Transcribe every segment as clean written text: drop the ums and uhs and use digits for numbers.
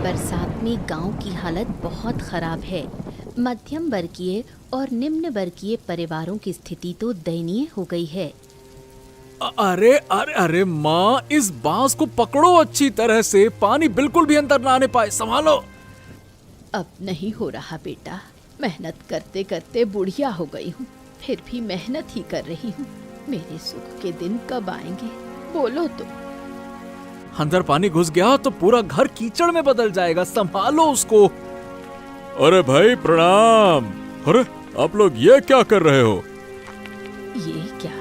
बरसात में गांव की हालत बहुत खराब है। मध्यम वर्गीय और निम्न वर्गीय परिवारों की स्थिति तो दयनीय हो गई है। अरे अरे अरे माँ, इस बांस को पकड़ो अच्छी तरह से, पानी बिल्कुल भी अंदर ना आने पाए, संभालो। अब नहीं हो रहा बेटा, मेहनत करते करते बुढ़िया हो गई हूँ, फिर भी मेहनत ही कर रही हूँ। मेरे सुख के दिन कब आएंगे, बोलो तो। अंदर पानी घुस गया तो पूरा घर कीचड़ में बदल जाएगा, संभालो उसको। अरे भाई प्रणाम। अरे आप लोग ये क्या कर रहे हो? ये क्या,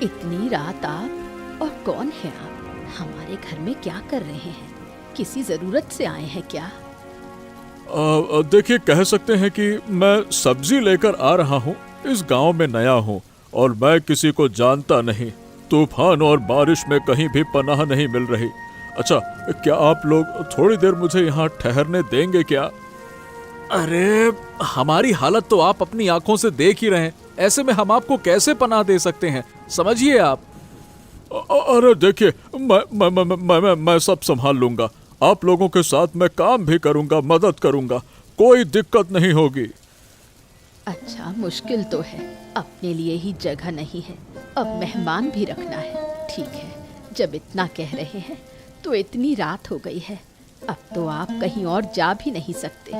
इतनी रात आप, और कौन है आप? हमारे घर में क्या कर रहे हैं? किसी जरूरत से आए हैं क्या? देखिए, कह सकते हैं कि मैं सब्जी लेकर आ रहा हूँ। इस गांव में नया हूँ और मैं किसी को जानता नहीं। तूफान और बारिश में कहीं भी पनाह नहीं मिल रही। अच्छा, क्या आप लोग थोड़ी देर मुझे यहाँ ठहरने देंगे क्या? अरे हमारी हालत तो आप अपनी आंखों से देख ही रहे हैं, ऐसे में हम आपको कैसे पनाह दे सकते हैं, समझिए आप। अरे देखिए, मैं सब संभाल लूंगा। आप लोगों के साथ मैं काम भी करूंगा, मदद करूंगा, कोई दिक्कत नहीं होगी। अच्छा, मुश्किल तो है, अपने लिए ही जगह नहीं है, अब मेहमान भी रखना है। ठीक है, जब इतना कह रहे हैं तो इतनी रात हो गई है, अब तो आप कहीं और जा भी नहीं सकते।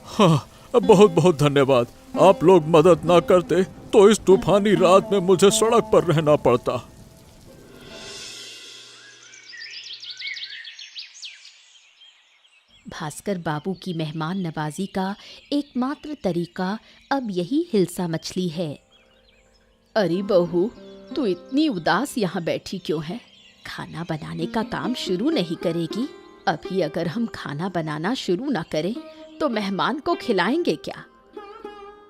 हाँ, बहुत बहुत धन्यवाद। आप लोग मदद ना करते तो इस तूफानी रात में मुझे सड़क पर रहना पड़ता। भास्कर बाबू की मेहमान नवाजी का एकमात्र तरीका अब यही हिल्सा मछली है। अरे बहू, तू इतनी उदास यहाँ बैठी क्यों है? खाना बनाने का काम शुरू नहीं करेगी? अभी अगर हम खाना बनाना शुरू ना करें तो मेहमान को खिलाएंगे क्या?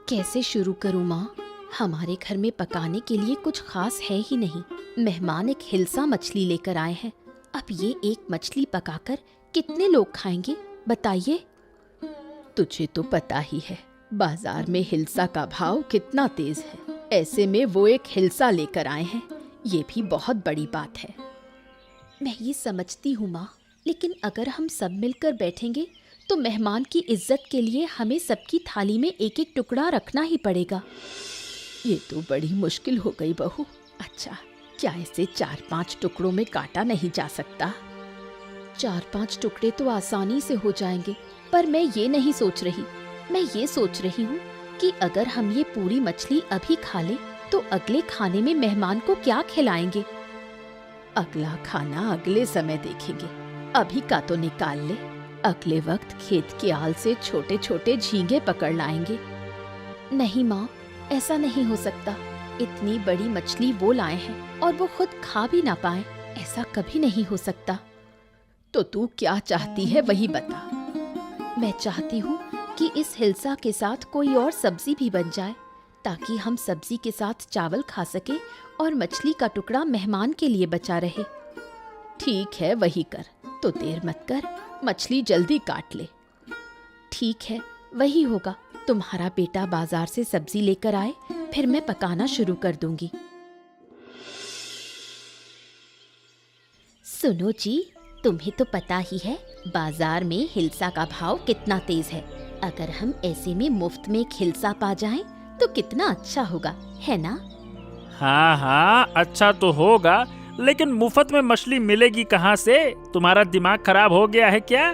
कैसे शुरू करूँ माँ? हमारे घर में पकाने के लिए कुछ खास है ही नहीं। मेहमान एक हिल्सा मछली लेकर आए हैं, अब ये एक मछली पकाकर कितने लोग खाएंगे बताइए? तुझे तो पता ही है बाजार में हिल्सा का भाव कितना तेज है, ऐसे में वो एक हिल्सा लेकर आए हैं, ये भी बहुत बड़ी बात है। मैं ये समझती हूँ माँ, लेकिन अगर हम सब मिलकर बैठेंगे तो मेहमान की इज्जत के लिए हमें सबकी थाली में एक एक टुकड़ा रखना ही पड़ेगा। ये तो बड़ी मुश्किल हो गई बहू। अच्छा, क्या इसे 4-5 टुकड़ों में काटा नहीं जा सकता? 4-5 टुकड़े तो आसानी से हो जाएंगे, पर मैं ये नहीं सोच रही। मैं ये सोच रही हूँ कि अगर हम ये पूरी मछली अभी खा लें तो अगले खाने में मेहमान को क्या खिलाएंगे? अगला खाना अगले समय देखेंगे, अभी का तो निकाल ले। अगले वक्त खेत की आल से छोटे छोटे झींगे पकड़ लाएंगे। नहीं माँ, ऐसा नहीं हो सकता। इतनी बड़ी मछली वो लाए हैं और वो खुद खा भी ना पाए, ऐसा कभी नहीं हो सकता। तो तू क्या चाहती है वही बता। मैं चाहती हूँ कि इस हिल्सा के साथ कोई और सब्जी भी बन जाए, ताकि हम सब्जी के साथ चावल खा सके और मछली का टुकड़ा मेहमान के लिए बचा रहे। ठीक है, वही कर। तो देर मत कर, मछली जल्दी काट ले। ठीक है, वही होगा। तुम्हारा बेटा बाजार से सब्जी लेकर आए, फिर मैं पकाना शुरू कर दूंगी। सुनो जी, तुम्हें तो पता ही है बाजार में हिल्सा का भाव कितना तेज है। अगर हम ऐसे में मुफ्त में एक हिल्सा पा जाएं तो कितना अच्छा होगा, है ना? हाँ हाँ, अच्छा तो होगा, लेकिन मुफ्त में मछली मिलेगी कहाँ से? तुम्हारा दिमाग खराब हो गया है क्या?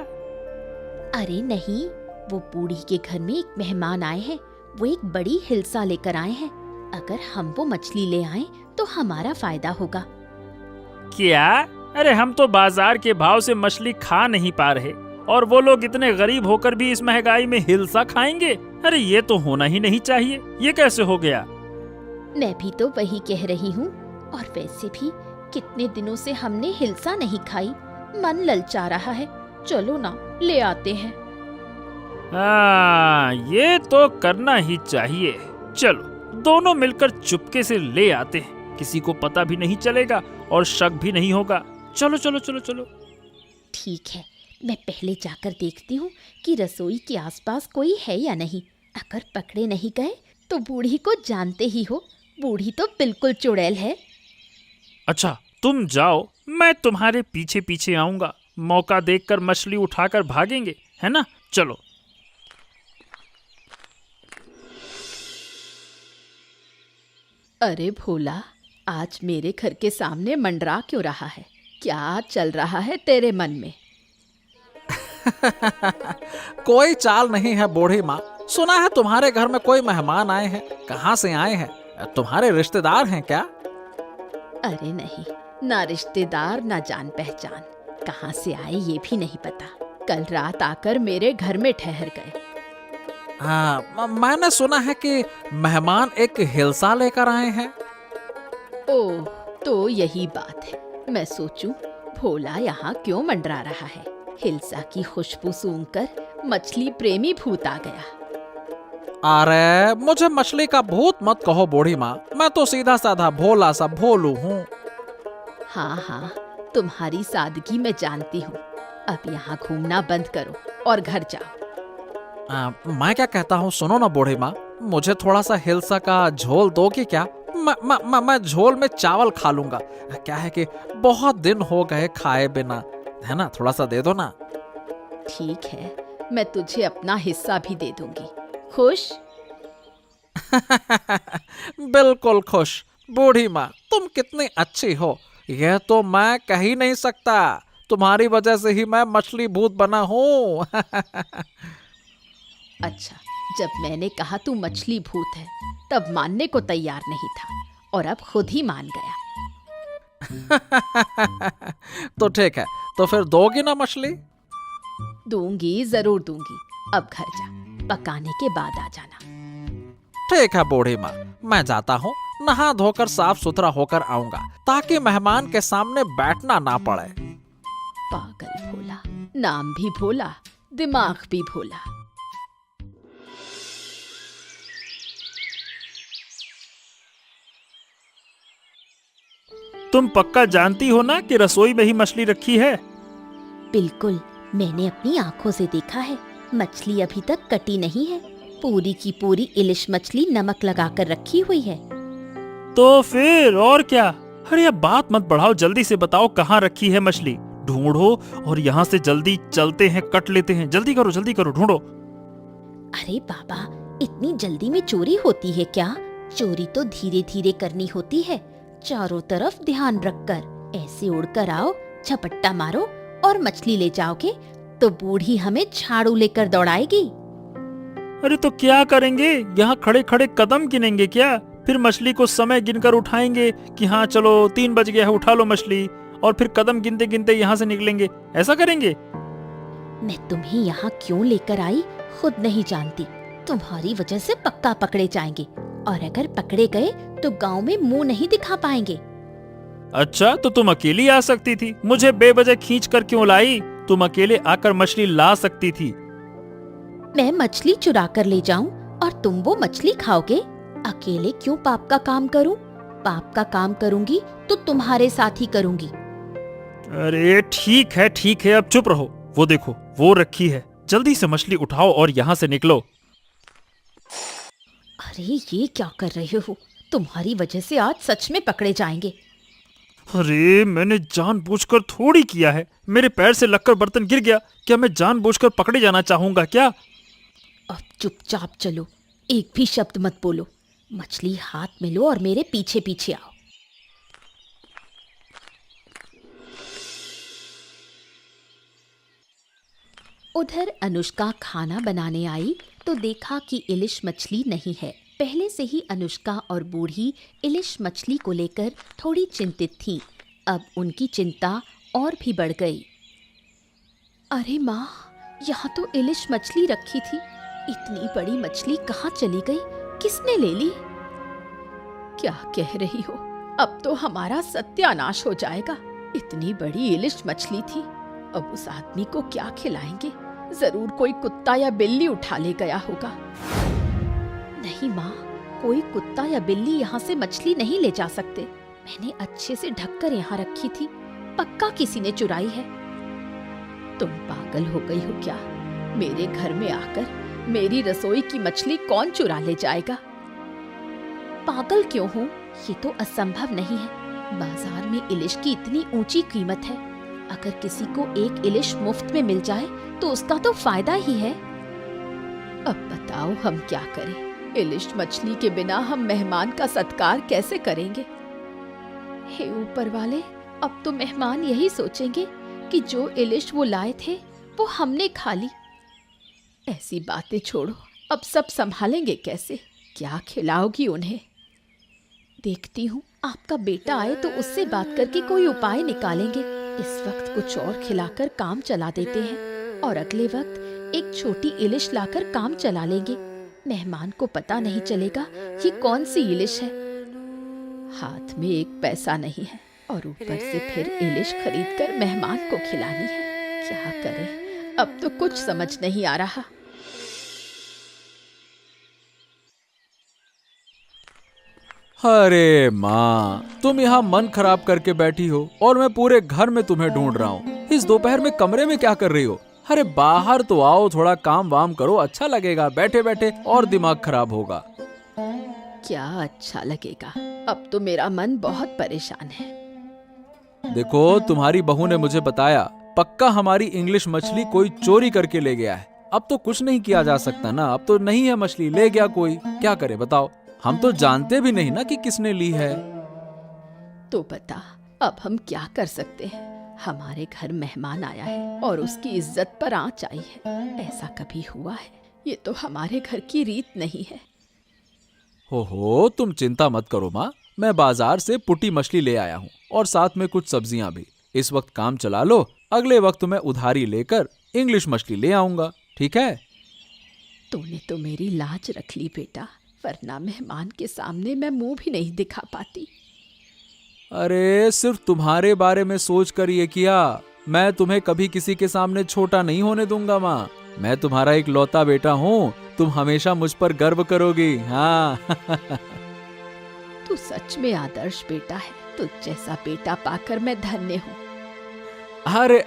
अरे नहीं, वो बूढ़ी के घर में एक मेहमान आए हैं, वो एक बड़ी हिल्सा लेकर आए हैं। अगर हम वो मछली ले आए तो हमारा फायदा होगा। क्या? अरे हम तो बाजार के भाव से मछली खा नहीं पा रहे, और वो लोग इतने गरीब होकर भी इस महंगाई में हिल्सा खाएंगे? अरे ये तो होना ही नहीं चाहिए। ये कैसे हो गया? मैं भी तो वही कह रही हूँ, और वैसे भी कितने दिनों से हमने हिल्सा नहीं खाई, मन ललचा रहा है। चलो ना, ले आते हैं। ये तो करना ही चाहिए। चलो, दोनों मिलकर चुपके से ले आते हैं, किसी को पता भी नहीं चलेगा और शक भी नहीं होगा। चलो चलो चलो चलो। ठीक है, मैं पहले जाकर देखती हूँ कि रसोई के आसपास कोई है या नहीं। अगर पकड़े नहीं गए तो बूढ़ी को जानते ही हो, बूढ़ी तो बिल्कुल चुड़ैल है। अच्छा, तुम जाओ, मैं तुम्हारे पीछे पीछे आऊंगा। मौका देखकर मछली उठाकर भागेंगे, है ना? चलो। अरे भोला, आज मेरे घर के सामने मंडरा क्यों रहा है? क्या चल रहा है तेरे मन में? कोई चाल नहीं है बूढ़ी माँ। सुना है तुम्हारे घर में कोई मेहमान आए हैं। कहाँ से आए हैं? तुम्हारे रिश्तेदार हैं क्या? अरे नहीं, ना रिश्तेदार ना जान पहचान। कहाँ से आए ये भी नहीं पता। कल रात आकर मेरे घर में ठहर गए। हाँ, मैंने सुना है कि मेहमान एक हिलसा लेकर आए हैं। ओह, तो यही बात है। मैं सोचूं भोला यहाँ क्यों मंडरा रहा है। हिलसा की खुशबू सूंघकर मछली प्रेमी भूत आ गया। अरे मुझे मछली का भूत मत कहो बूढ़ी माँ। मैं तो सीधा साधा भोला सा भोलू हूँ। हाँ हाँ, तुम्हारी सादगी मैं जानती हूँ। अब यहाँ घूमना बंद करो और घर जाओ। मैं क्या कहता हूँ, सुनो ना बूढ़ी माँ, मुझे थोड़ा सा हिलसा का झोल दोगी क्या? मैं झोल में चावल खा लूंगा। क्या है कि बहुत दिन हो गए खाए बिना, है ना? थोड़ा सा दे दो ना। ठीक है, मैं तुझे अपना हिस्सा भी दे दूंगी। खुश? बिल्कुल खुश। बूढ़ी माँ, तुम कितनी अच्छी हो, यह तो मैं कह ही नहीं सकता। तुम्हारी वजह से ही मैं मछली भूत बना हूँ। अच्छा, जब मैंने कहा तू मछली भूत है तब मानने को तैयार नहीं था, और अब खुद ही मान गया। तो ठीक है, तो फिर दोगी ना मछली? दूंगी, जरूर दूंगी। अब घर जा, पकाने के बाद आ जाना। ठीक है बूढ़ी माँ, मैं जाता हूँ। नहा धोकर साफ सुथरा होकर आऊंगा ताकि मेहमान के सामने बैठना ना पड़े। पागल भोला, नाम भी भोला, दिमाग भी भोला। तुम पक्का जानती हो ना कि रसोई में ही मछली रखी है? बिल्कुल, मैंने अपनी आंखों से देखा है। मछली अभी तक कटी नहीं है। पूरी की पूरी इलिश मछली नमक लगाकर रखी हुई है। तो फिर और क्या? अरे अब बात मत बढ़ाओ, जल्दी से बताओ कहाँ रखी है मछली। ढूंढो और यहाँ से जल्दी चलते हैं, कट लेते हैं। जल्दी करो, ढूंढो। अरे बाबा, इतनी जल्दी में चोरी होती है क्या? चोरी तो धीरे धीरे करनी होती है, चारों तरफ ध्यान रखकर। ऐसे उड़कर आओ, झपट्टा मारो और मछली ले जाओगे तो बूढ़ी हमें झाड़ू लेकर दौड़ाएगी। अरे तो क्या करेंगे? यहाँ खड़े खड़े कदम गिनेंगे क्या? फिर मछली को समय गिनकर उठाएंगे कि हाँ चलो 3 बज गया है, उठा लो मछली, और फिर कदम गिनते गिनते यहाँ से निकलेंगे। ऐसा करेंगे? मैं तुम्हें यहाँ क्यों लेकर आई खुद नहीं जानती। तुम्हारी वजह से पक्का पकड़े जाएंगे, और अगर पकड़े गए तो गांव में मुंह नहीं दिखा पाएंगे। अच्छा, तो तुम अकेली आ सकती थी, मुझे बेवजह खींच कर क्यों लाई? तुम अकेले आकर मछली ला सकती थी। मैं मछली चुरा कर ले जाऊं और तुम वो मछली खाओगे? अकेले क्यों पाप का काम करूं? पाप का काम करूंगी तो तुम्हारे साथ ही करूंगी। अरे ठीक है, अब चुप रहो। वो देखो, वो रखी है। जल्दी से मछली उठाओ और यहाँ से निकलो। अरे ये क्या कर रहे हो? तुम्हारी वजह से आज सच में पकड़े जाएंगे। अरे मैंने जानबूझकर थोड़ी किया है। मेरे पैर से लगकर बर्तन गिर गया। क्या मैं जानबूझकर पकड़े जाना चाहूंगा क्या? अब चुपचाप चलो, एक भी शब्द मत बोलो। मछली हाथ में लो और मेरे पीछे पीछे आओ। उधर अनुष्का खाना बनाने आई तो देखा कि इलिश मछली नहीं है। पहले से ही अनुष्का और बूढ़ी इलिश मछली को लेकर थोड़ी चिंतित थीं। अब उनकी चिंता और भी बढ़ गई। अरे माँ, यहाँ तो इलिश मछली रखी थी। इतनी बड़ी मछली कहाँ चली गई? किसने ले ली? क्या कह रही हो? अब तो हमारा सत्यानाश हो जाएगा। इतनी बड़ी इलिश मछली थी, अब उस आदमी को क्या खिलाएंगे? जरूर कोई कुत्ता या बिल्ली उठा ले गया होगा। नहीं माँ, कोई कुत्ता या बिल्ली यहाँ से मछली नहीं ले जा सकते। मैंने अच्छे से ढककर यहाँ रखी थी, पक्का किसी ने चुराई है। तुम पागल हो गई हो क्या? मेरे घर में आकर मेरी रसोई की मछली कौन चुरा ले जाएगा? पागल क्यों हूँ? ये तो असंभव नहीं है। बाजार में इलिश की इतनी ऊंची कीमत है, अगर किसी को एक इलिश मुफ्त में मिल जाए तो उसका तो फायदा ही है। अब बताओ हम क्या करें? इलिश मछली के बिना हम मेहमान का सत्कार कैसे करेंगे? हे ऊपर वाले, अब तो मेहमान यही सोचेंगे कि जो इलिश वो लाए थे वो हमने खा ली। ऐसी बातें छोड़ो, अब सब संभालेंगे कैसे? क्या खिलाओगी उन्हें? देखती हूँ आपका बेटा आए तो उससे बात करके कोई उपाय निकालेंगे। इस वक्त कुछ और खिलाकर काम चला देते हैं और अगले वक्त एक छोटी इलिश लाकर काम चला लेंगे। मेहमान को पता नहीं चलेगा ये कौन सी इलिश है। हाथ में एक पैसा नहीं है और ऊपर से फिर इलिश खरीदकर मेहमान को खिलानी है। क्या करें? अब तो कुछ समझ नहीं आ रहा। अरे माँ, तुम यहाँ मन खराब करके बैठी हो और मैं पूरे घर में तुम्हें ढूंढ रहा हूँ। इस दोपहर में कमरे में क्या कर रही हो? अरे बाहर तो आओ, थोड़ा काम वाम करो, अच्छा लगेगा। बैठे बैठे और दिमाग खराब होगा। क्या अच्छा लगेगा? अब तो मेरा मन बहुत परेशान है। देखो, तुम्हारी बहू ने मुझे बताया, पक्का हमारी इंग्लिश मछली कोई चोरी करके ले गया है। अब तो कुछ नहीं किया जा सकता ना, अब तो नहीं है मछली, ले गया कोई। क्या करे बताओ? हम तो जानते भी नहीं ना कि किसने ली है। तो बता, अब हम क्या कर सकते हैं? हमारे घर मेहमान आया है और उसकी इज्जत पर आंच आई है। ऐसा कभी हुआ है? ये तो हमारे घर की रीत नहीं है। हो, तुम चिंता मत करो माँ, मैं बाजार से पुटी मछली ले आया हूँ और साथ में कुछ सब्जियां भी। इस वक्त काम चला लो, अगले वक्त मैं उधारी लेकर इंग्लिश मछली ले आऊंगा, ठीक है? तूने तो मेरी लाज रख ली बेटा, वरना मेहमान के सामने मैं मुंह भी नहीं दिखा पाती। अरे सिर्फ तुम्हारे बारे में सोच कर ये किया। मैं तुम्हें कभी किसी के सामने छोटा नहीं होने दूंगा माँ। मैं तुम्हारा एक लौता बेटा हूँ, तुम हमेशा मुझ पर गर्व करोगी। हाँ। तू सच में आदर्श बेटा है। तुझ जैसा बेटा पाकर मैं धन्य हूँ। अरे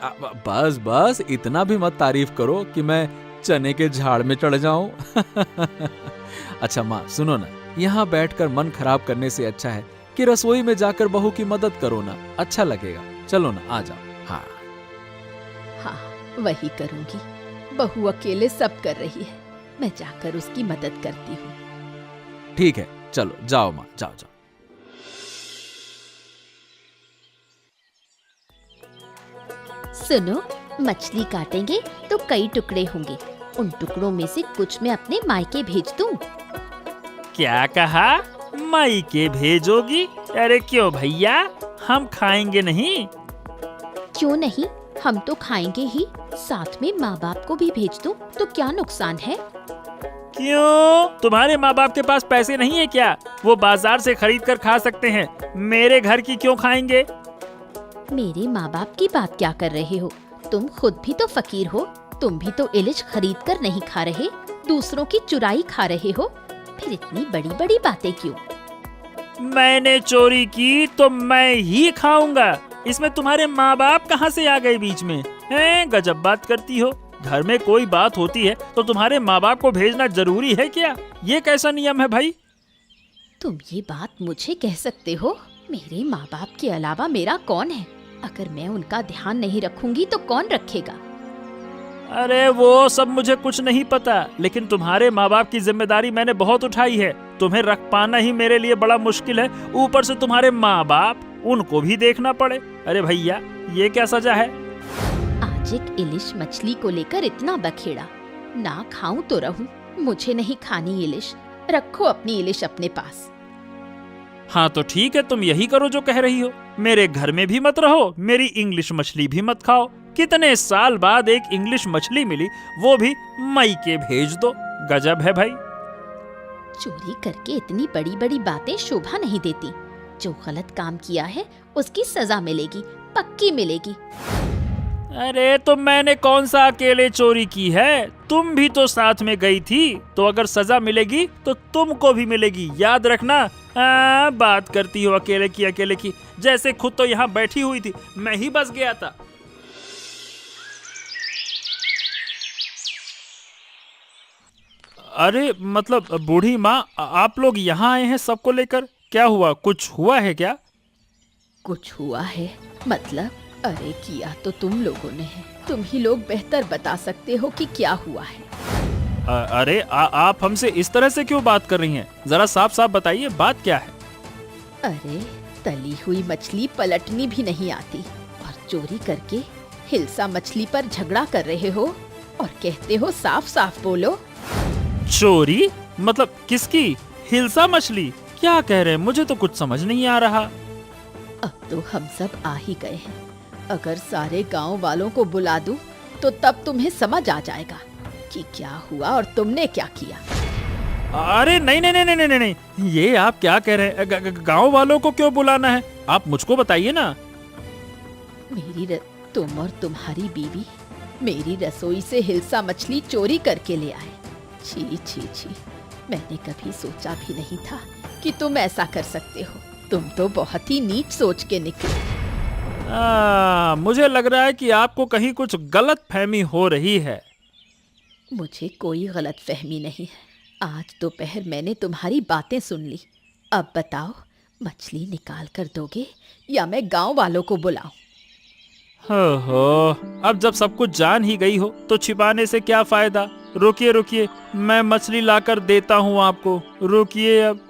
बस बस, इतना भी मत तारीफ करो कि मैं चने के झाड़ में चढ़ जाऊं। अच्छा माँ सुनो ना, यहाँ बैठकर मन खराब करने से अच्छा है कि रसोई में जाकर बहू की मदद करो ना, अच्छा लगेगा। चलो ना, आ जाओ। हाँ हाँ, वही करूंगी। बहू अकेले सब कर रही है, मैं जाकर उसकी मदद करती हूँ। ठीक है, चलो जाओ माँ, जाओ जाओ। सुनो, मछली काटेंगे तो कई टुकड़े होंगे। उन टुकड़ों में से कुछ मैं अपने मायके भेज दूं। क्या कहा? मायके भेजोगी? अरे क्यों भैया, हम खाएंगे नहीं? क्यों नहीं, हम तो खाएंगे ही। साथ में माँ बाप को भी भेज दूं तो क्या नुकसान है? क्यों? तुम्हारे माँ बाप के पास पैसे नहीं है क्या? वो बाजार से खरीद कर खा सकते हैं, मेरे घर की क्यों खाएंगे? मेरे माँ बाप की बात क्या कर रहे हो? तुम खुद भी तो फकीर हो। तुम भी तो इलिश खरीद कर नहीं खा रहे, दूसरों की चुराई खा रहे हो। फिर इतनी बड़ी बड़ी बातें क्यों? मैंने चोरी की तो मैं ही खाऊंगा। इसमें तुम्हारे माँ बाप कहाँ से आ गए बीच में? हैं, गजब बात करती हो। घर में कोई बात होती है तो तुम्हारे माँ बाप को भेजना जरूरी है क्या? ये कैसा नियम है भाई? तुम ये बात मुझे कह सकते हो? मेरे माँ बाप के अलावा मेरा कौन है? अगर मैं उनका ध्यान नहीं रखूंगी तो कौन रखेगा? अरे वो सब मुझे कुछ नहीं पता, लेकिन तुम्हारे माँ बाप की जिम्मेदारी मैंने बहुत उठाई है। तुम्हें रख पाना ही मेरे लिए बड़ा मुश्किल है, ऊपर से तुम्हारे माँ बाप, उनको भी देखना पड़े। अरे भैया, ये क्या सजा है? आज एक इलिश मछली को लेकर इतना बखेड़ा। ना खाऊं तो रहूं, मुझे नहीं खानी इलिश। रखो अपनी इलिश अपने पास। हाँ तो ठीक है, तुम यही करो जो कह रही हो। मेरे घर में भी मत रहो, मेरी इंग्लिश मछली भी मत खाओ। कितने साल बाद एक इंग्लिश मछली मिली, वो भी मायके भेज दो। गजब है भाई। चोरी करके इतनी बड़ी बड़ी बातें शोभा नहीं देती। जो गलत काम किया है उसकी सजा मिलेगी, पक्की मिलेगी। अरे तो मैंने कौन सा अकेले चोरी की है? तुम भी तो साथ में गई थी, तो अगर सजा मिलेगी तो तुमको भी मिलेगी, याद रखना। बात करती हो अकेले की, जैसे खुद तो यहाँ बैठी हुई थी, मैं ही बस गया था। अरे मतलब बूढ़ी माँ, आप लोग यहाँ आए हैं सबको लेकर? क्या हुआ, कुछ हुआ है क्या? कुछ हुआ है मतलब? अरे किया तो तुम लोगों ने है, तुम ही लोग बेहतर बता सकते हो कि क्या हुआ है। अरे आप हमसे इस तरह से क्यों बात कर रही हैं? जरा साफ साफ बताइए, बात क्या है? अरे तली हुई मछली पलटनी भी नहीं आती और चोरी करके हिल्सा मछली पर झगड़ा कर रहे हो और कहते हो साफ साफ बोलो। चोरी? मतलब किसकी? हिल्सा मछली? क्या कह रहे हैं? मुझे तो कुछ समझ नहीं आ रहा। अब तो हम सब आ ही गए हैं, अगर सारे गांव वालों को बुला दूं तो तब तुम्हें समझ आ जाएगा कि क्या हुआ और तुमने क्या किया। अरे नहीं नहीं नहीं नहीं नहीं, ये आप क्या कह रहे हैं? गांव वालों को क्यों बुलाना है? आप मुझको बताइए ना। तुम और तुम्हारी बीवी मेरी रसोई से हिल्सा मछली चोरी करके ले आए। छी छी छी, मैंने कभी सोचा भी नहीं था कि तुम ऐसा कर सकते हो। तुम तो बहुत ही नीच सोच के निकले। मुझे लग रहा है कि आपको कहीं कुछ गलत फहमी हो रही है। मुझे कोई गलत फहमी नहीं है। आज दोपहर मैंने तुम्हारी बातें सुन ली। अब बताओ, मछली निकाल कर दोगे या मैं गांव वालों को बुलाऊं? हो, अब जब सब कुछ जान ही गई हो तो छिपाने से क्या फायदा? रुकिए रुकिए, मैं मछली लाकर देता हूँ आपको। रुकिए अब।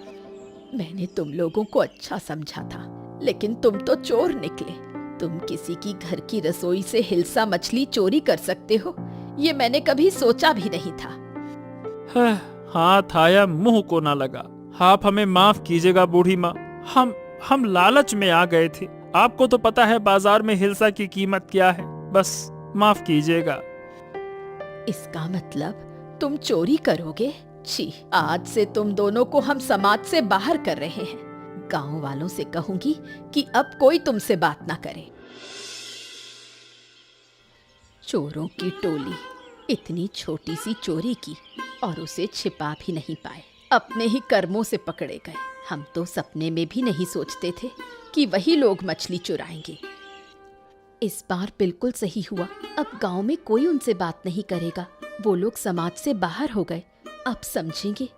मैंने तुम लोगों को अच्छा समझा था, लेकिन तुम तो चोर निकले। तुम किसी की घर की रसोई से हिल्सा मछली चोरी कर सकते हो, ये मैंने कभी सोचा भी नहीं था। हाथ आया मुंह को ना लगा। आप हमें माफ कीजिएगा बूढ़ी माँ, हम लालच में आ गए थे। आपको तो पता है बाजार में हिल्सा की कीमत क्या है। बस माफ कीजिएगा। इसका मतलब तुम चोरी करोगे? छी, आज से तुम दोनों को हम समाज से बाहर कर रहे हैं। गांव वालों से कहूंगी कि अब कोई तुमसे बात ना करे। चोरों की टोली इतनी छोटी सी चोरी की और उसे छिपा भी नहीं पाए, अपने ही कर्मों से पकड़े गए। हम तो सपने में भी नहीं सोचते थे कि वही लोग मछली चुराएंगे। इस बार बिल्कुल सही हुआ। अब गांव में कोई उनसे बात नहीं करेगा। वो लोग समाज से बाहर हो गए, अब समझेंगे।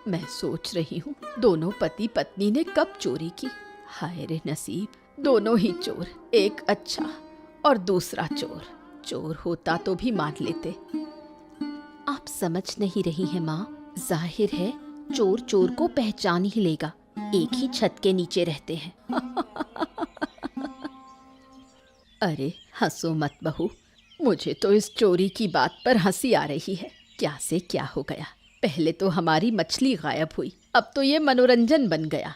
मैं सोच रही हूँ दोनों पति पत्नी ने कब चोरी की। हाय रे नसीब, दोनों ही चोर, एक अच्छा और दूसरा चोर। चोर होता तो भी मान लेते। आप समझ नहीं रही हैं माँ, जाहिर है चोर चोर को पहचान ही लेगा, एक ही छत के नीचे रहते हैं। अरे हंसो मत बहू, मुझे तो इस चोरी की बात पर हंसी आ रही है। क्या से क्या हो गया। पहले तो हमारी मछली गायब हुई, अब तो ये मनोरंजन बन गया।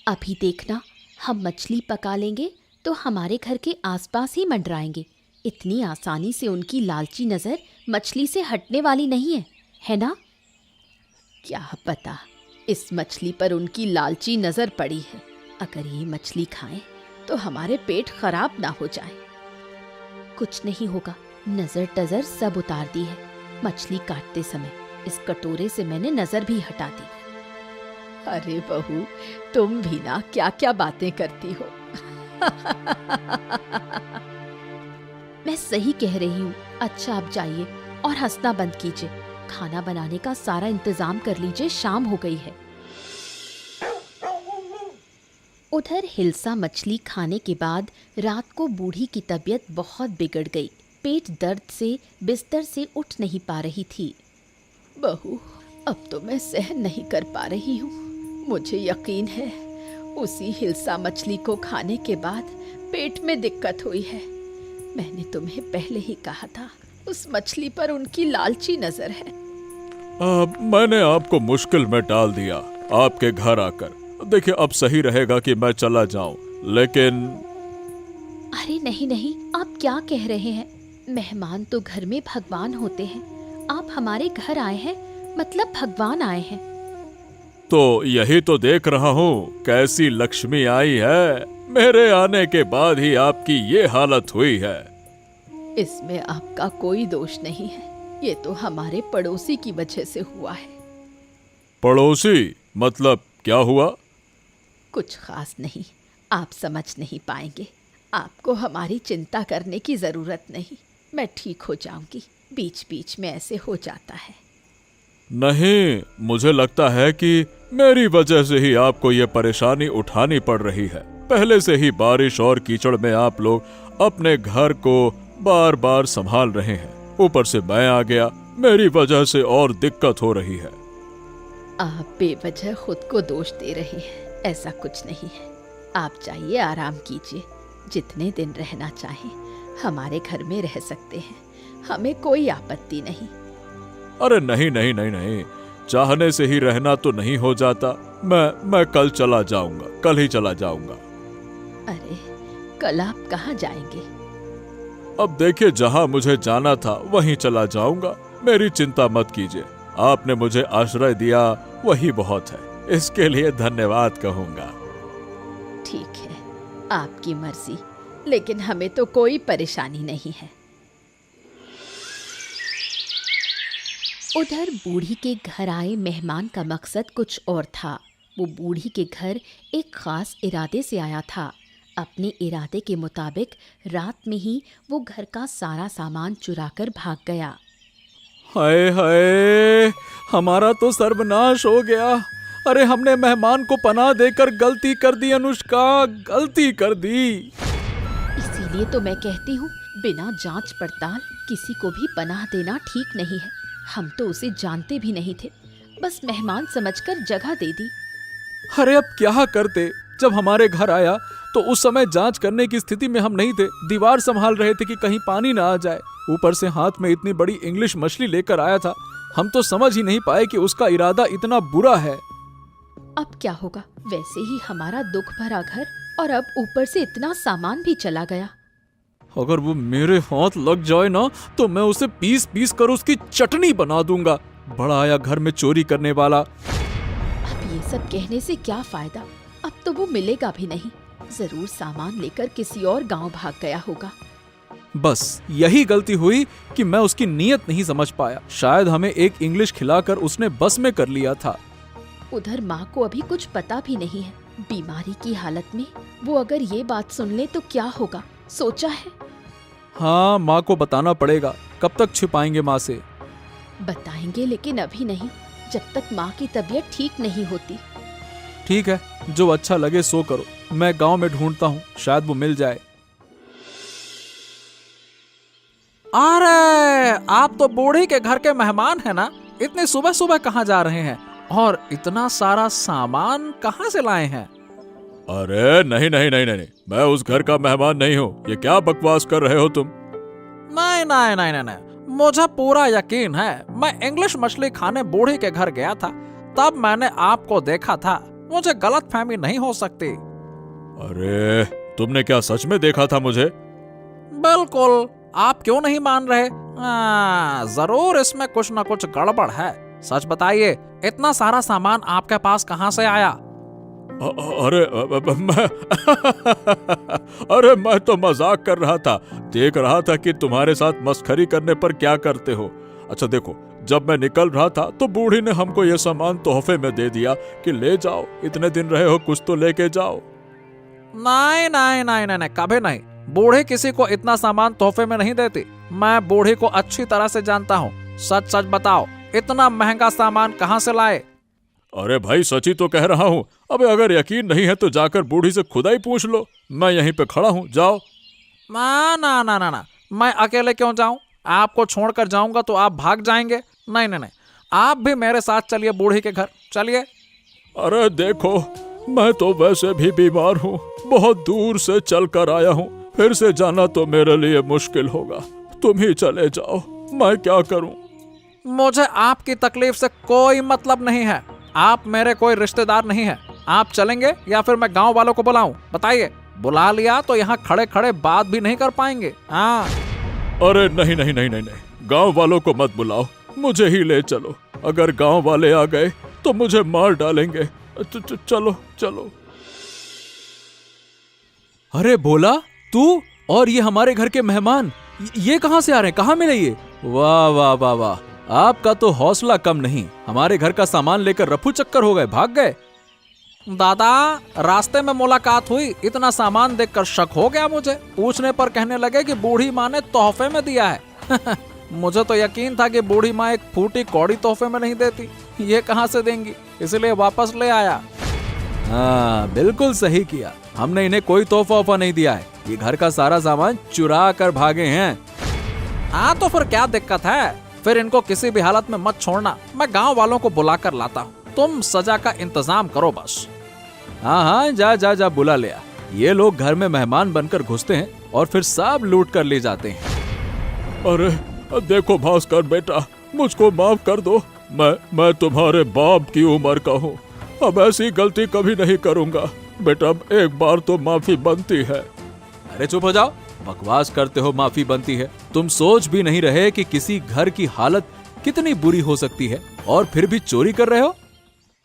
अभी देखना, हम मछली पका लेंगे तो हमारे घर के आसपास ही मंडराएंगे। इतनी आसानी से उनकी लालची नज़र मछली से हटने वाली नहीं है, है ना? क्या पता इस मछली पर उनकी लालची नज़र पड़ी है। अगर ये मछली खाएं तो हमारे पेट खराब ना हो जाए। कुछ नहीं होगा, नज़र टज़र सब उतार दी है। मछली काटते समय इस कटोरे से मैंने नज़र भी हटा दी। अरे बहू, तुम भी ना क्या क्या बातें करती हो। मैं सही कह रही हूँ। अच्छा आप जाइए और हंसना बंद कीजिए। खाना बनाने का सारा इंतजाम कर लीजिए, शाम हो गई है। उधर हिल्सा मछली खाने के बाद रात को बूढ़ी की तबीयत बहुत बिगड़ गई। पेट दर्द से बिस्तर से उठ नहीं पा रही थी। बहू, अब तो मैं सहन नहीं कर पा रही हूँ। मुझे यकीन है उसी हिल्सा मछली को खाने के बाद पेट में दिक्कत हुई है। मैंने तुम्हें पहले ही कहा था, उस मछली पर उनकी लालची नजर है। मैंने आपको मुश्किल में डाल दिया आपके घर आकर। देखिए, अब सही रहेगा कि मैं चला जाऊं, लेकिन अरे नहीं नहीं, आप क्या कह रहे हैं? मेहमान तो घर में भगवान होते हैं। आप हमारे घर आए हैं मतलब भगवान आए हैं। तो यही तो देख रहा हूँ, कैसी लक्ष्मी आई है। मेरे आने के बाद ही आपकी ये हालत हुई है। इसमें आपका कोई दोष नहीं है, ये तो हमारे पड़ोसी की वजह से हुआ है। पड़ोसी मतलब क्या हुआ? कुछ खास नहीं, आप समझ नहीं पाएंगे। आपको हमारी चिंता करने की जरूरत नहीं, मैं ठीक हो जाऊंगी। बीच बीच में ऐसे हो जाता है। नहीं, मुझे लगता है कि मेरी वजह से ही आपको ये परेशानी उठानी पड़ रही है। पहले से ही बारिश और कीचड़ में आप लोग अपने घर को बार बार संभाल रहे हैं, ऊपर से मैं आ गया, मेरी वजह से और दिक्कत हो रही है। आप बेवजह खुद को दोष दे रहे हैं, ऐसा कुछ नहीं है। आप जाइए, आराम कीजिए, जितने दिन रहना चाहें हमारे घर में रह सकते हैं, हमें कोई आपत्ति नहीं। अरे नहीं नहीं नहीं नहीं, चाहने से ही रहना तो नहीं हो जाता। मैं कल चला जाऊंगा, कल ही चला जाऊंगा। अरे कल आप कहाँ जाएंगे? अब देखिए, जहां मुझे जाना था वहीं चला जाऊंगा, मेरी चिंता मत कीजिए। आपने मुझे आश्रय दिया वही बहुत है, इसके लिए धन्यवाद कहूंगा। ठीक है, आपकी मर्जी, लेकिन हमें तो कोई परेशानी नहीं है। उधर बूढ़ी के घर आए मेहमान का मकसद कुछ और था। वो बूढ़ी के घर एक खास इरादे से आया था। अपने इरादे के मुताबिक रात में ही वो घर का सारा सामान चुराकर भाग गया। हाय हाय, हमारा तो सर्वनाश हो गया। अरे हमने मेहमान को पनाह देकर गलती कर दी अनुष्का, गलती कर दी। इसीलिए तो मैं कहती हूँ, बिना जांच पड़ताल किसी को भी पनाह देना ठीक नहीं है। हम तो उसे जानते भी नहीं थे, बस मेहमान समझकर जगह दे दी। अरे अब क्या करते? जब हमारे घर आया तो उस समय जांच करने की स्थिति में हम नहीं थे, दीवार संभाल रहे थे कि कहीं पानी ना आ जाए। ऊपर से हाथ में इतनी बड़ी इंग्लिश मछली लेकर आया था, हम तो समझ ही नहीं पाए कि उसका इरादा इतना बुरा है। अब क्या होगा? वैसे ही हमारा दुख भरा घर, और अब ऊपर से इतना सामान भी चला गया। अगर वो मेरे हाथ लग जाए ना तो मैं उसे पीस पीस कर उसकी चटनी बना दूंगा। बड़ा आया घर में चोरी करने वाला। अब ये सब कहने से क्या फायदा? अब तो वो मिलेगा भी नहीं। जरूर सामान लेकर किसी और गांव भाग गया होगा। बस यही गलती हुई कि मैं उसकी नीयत नहीं समझ पाया। शायद हमें एक इंग्लिश खिलाकर उसने बस में कर लिया था। उधर माँ को अभी कुछ पता भी नहीं है। बीमारी की हालत में वो अगर ये बात सुन ले तो क्या होगा, सोचा है? हाँ, माँ को बताना पड़ेगा। कब तक छिपाएंगे माँ से? बताएंगे, लेकिन अभी नहीं, जब तक माँ की तबीयत ठीक नहीं होती। ठीक है, जो अच्छा लगे सो करो। मैं गांव में ढूंढता हूँ, शायद वो मिल जाए। अरे आप तो बूढ़ी के घर के मेहमान हैं ना? इतनी सुबह सुबह कहाँ जा रहे हैं और इतना सारा सामान कहाँ से लाए हैं? अरे नहीं नहीं नहीं नहीं, मैं उस घर का मेहमान नहीं हूँ। ये क्या बकवास कर रहे हो तुम? नहीं नहीं नहीं नहीं नहीं, मुझे पूरा यकीन है। मैं इंग्लिश मछली खाने बूढ़ी के घर गया था, तब मैंने आपको देखा था। मुझे गलतफहमी नहीं हो सकती। अरे तुमने क्या सच में देखा था मुझे? बिल्कुल। आप क्यों नहीं मान रहे? जरूर इसमें कुछ न कुछ गड़बड़ है। सच बताइए, इतना सारा सामान आपके पास कहाँ से आया? अरे मैं तो मजाक कर रहा था, देख रहा था कि तुम्हारे साथ मस्खरी करने पर क्या करते हो। अच्छा देखो, जब मैं निकल रहा था तो बूढ़ी ने हमको ये सामान तोहफे में दे दिया कि ले जाओ, इतने दिन रहे हो, कुछ तो लेके जाओ। नहीं नहीं नहीं नहीं नहीं, कभी नहीं। बूढ़ी किसी को इतना सामान तोहफे में नहीं देती। मैं बूढ़ी को अच्छी तरह से जानता हूँ। सच सच बताओ, इतना महंगा सामान कहाँ से लाए? अरे भाई सच ही तो कह रहा हूँ। अबे अगर यकीन नहीं है तो जाकर बूढ़ी से खुदा ही पूछ लो, मैं यहीं पे खड़ा हूँ, जाओ। ना ना ना ना ना, मैं अकेले क्यों जाऊं? आपको छोड़कर जाऊंगा तो आप भाग जाएंगे। नहीं नहीं नहीं, आप भी मेरे साथ चलिए बूढ़ी के घर, चलिए। अरे देखो, मैं तो वैसे भी बीमार हूँ, बहुत दूर से चल कर आया हूँ, फिर से जाना तो मेरे लिए मुश्किल होगा। तुम ही चले जाओ, मैं क्या करूँ? मुझे आपकी तकलीफ से कोई मतलब नहीं है। आप मेरे कोई रिश्तेदार नहीं है। आप चलेंगे या फिर मैं गांव वालों को बुलाऊं? बताइए। बुला लिया तो यहाँ खड़े खड़े बात भी नहीं कर पाएंगे। हाँ। अरे नहीं नहीं नहीं नहीं नहीं, गांव वालों को मत बुलाओ, मुझे ही ले चलो। अगर गांव वाले आ गए तो मुझे मार डालेंगे। चलो चलो। अरे भोला, तू और ये हमारे घर के मेहमान, ये कहाँ से आ रहे हैं? कहाँ मिले ये? वाह वाह वाह वाह, आपका तो हौसला कम नहीं। हमारे घर का सामान लेकर रफू चक्कर हो गए, भाग गए। दादा, रास्ते में मुलाकात हुई, इतना सामान देखकर शक हो गया मुझे। पूछने पर कहने लगे कि बूढ़ी माँ ने तोहफे में दिया है। मुझे तो यकीन था कि बूढ़ी माँ एक फूटी कौड़ी तोहफे में नहीं देती, ये कहाँ से देंगी, इसलिए वापस ले आया। हाँ, बिल्कुल सही किया। हमने इन्हें कोई तोहफा वोफा नहीं दिया है। ये घर का सारा सामान चुरा कर भागे हैं। हाँ तो फिर क्या दिक्कत है? फिर इनको किसी भी हालत में मत छोड़ना, मैं गांव वालों को बुला कर लाता हूँ। तुम सजा का इंतजाम करो बस। हाँ हाँ, जा जा जा, बुला ले आ। ये लोग घर में मेहमान बनकर घुसते हैं और फिर सब लूट कर ले जाते हैं। अरे देखो भास्कर बेटा, मुझको माफ कर दो। मैं तुम्हारे बाप की उम्र का हूँ। अब ऐसी गलती कभी नहीं करूँगा। बेटा अब एक बार तो माफी बनती है। अरे चुप हो जाओ, बकवास करते हो माफी बनती है। तुम सोच भी नहीं रहे कि किसी घर की हालत कितनी बुरी हो सकती है और फिर भी चोरी कर रहे हो।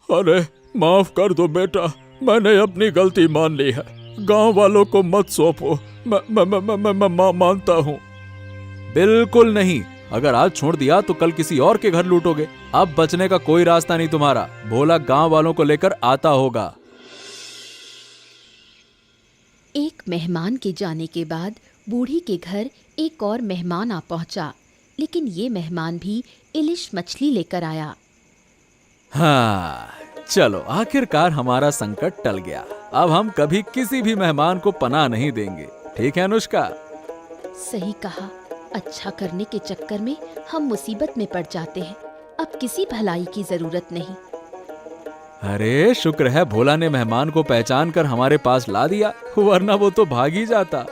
अरे माफ कर दो बेटा, मैंने अपनी गलती मान ली है। गांव वालों को मत सौंपो। मैं मानता हूँ। बिल्कुल नहीं, अगर आज छोड़ दिया तो कल किसी और के घर लूटोगे। अब बचने का कोई रास्ता नहीं तुम्हारा। भोला गांव वालों को लेकर आता होगा। एक मेहमान के जाने के बाद बूढ़ी के घर एक और मेहमान आ पहुंचा, लेकिन ये मेहमान भी इलिश मछली लेकर आया। हाँ चलो, आखिरकार हमारा संकट टल गया। अब हम कभी किसी भी मेहमान को पनाह नहीं देंगे। ठीक है अनुष्का? सही कहा। अच्छा करने के चक्कर में हम मुसीबत में पड़ जाते हैं। अब किसी भलाई की जरूरत नहीं। अरे शुक्र है भोला ने मेहमान को पहचान कर हमारे पास ला दिया, वरना वो तो भाग ही जाता।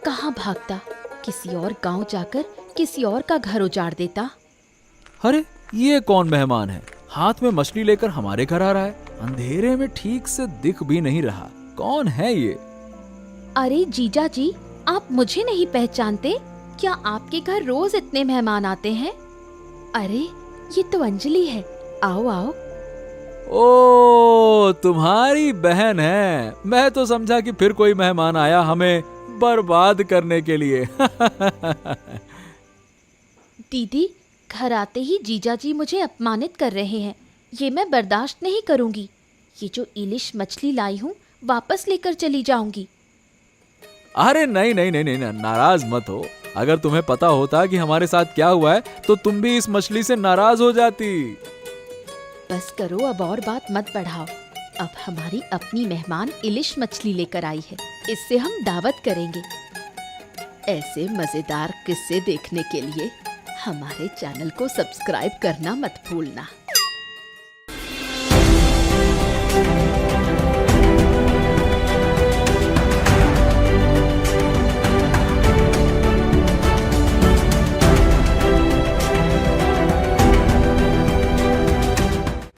कहाँ भागता, किसी और गांव जाकर किसी और का घर उजाड़ देता। अरे ये कौन मेहमान है? हाथ में मछली लेकर हमारे घर आ रहा है। अंधेरे में ठीक से दिख भी नहीं रहा। कौन है ये? अरे जीजा जी, आप मुझे नहीं पहचानते? क्या आपके घर रोज इतने मेहमान आते हैं? अरे ये तो अंजलि है। आओ आओ। ओ, तुम्हारी बहन है। मैं तो समझा कि फिर कोई मेहमान आया हमें बर्बाद करने के लिए। दीदी, घर आते ही जीजा जी मुझे अपमानित कर रहे हैं। ये मैं बर्दाश्त नहीं करूंगी। ये जो इलिश मछली लाई हूँ वापस लेकर चली जाऊंगी। अरे नहीं नहीं नहीं नहीं, नाराज मत हो। अगर तुम्हें पता होता कि हमारे साथ क्या हुआ है तो तुम भी इस मछली से नाराज हो जाती। बस करो, अब और बात मत बढ़ाओ। अब हमारी अपनी मेहमान इलिश मछली लेकर आई है। इससे हम दावत करेंगे। ऐसे मजेदार किस्से देखने के लिए हमारे चैनल को सब्सक्राइब करना मत भूलना।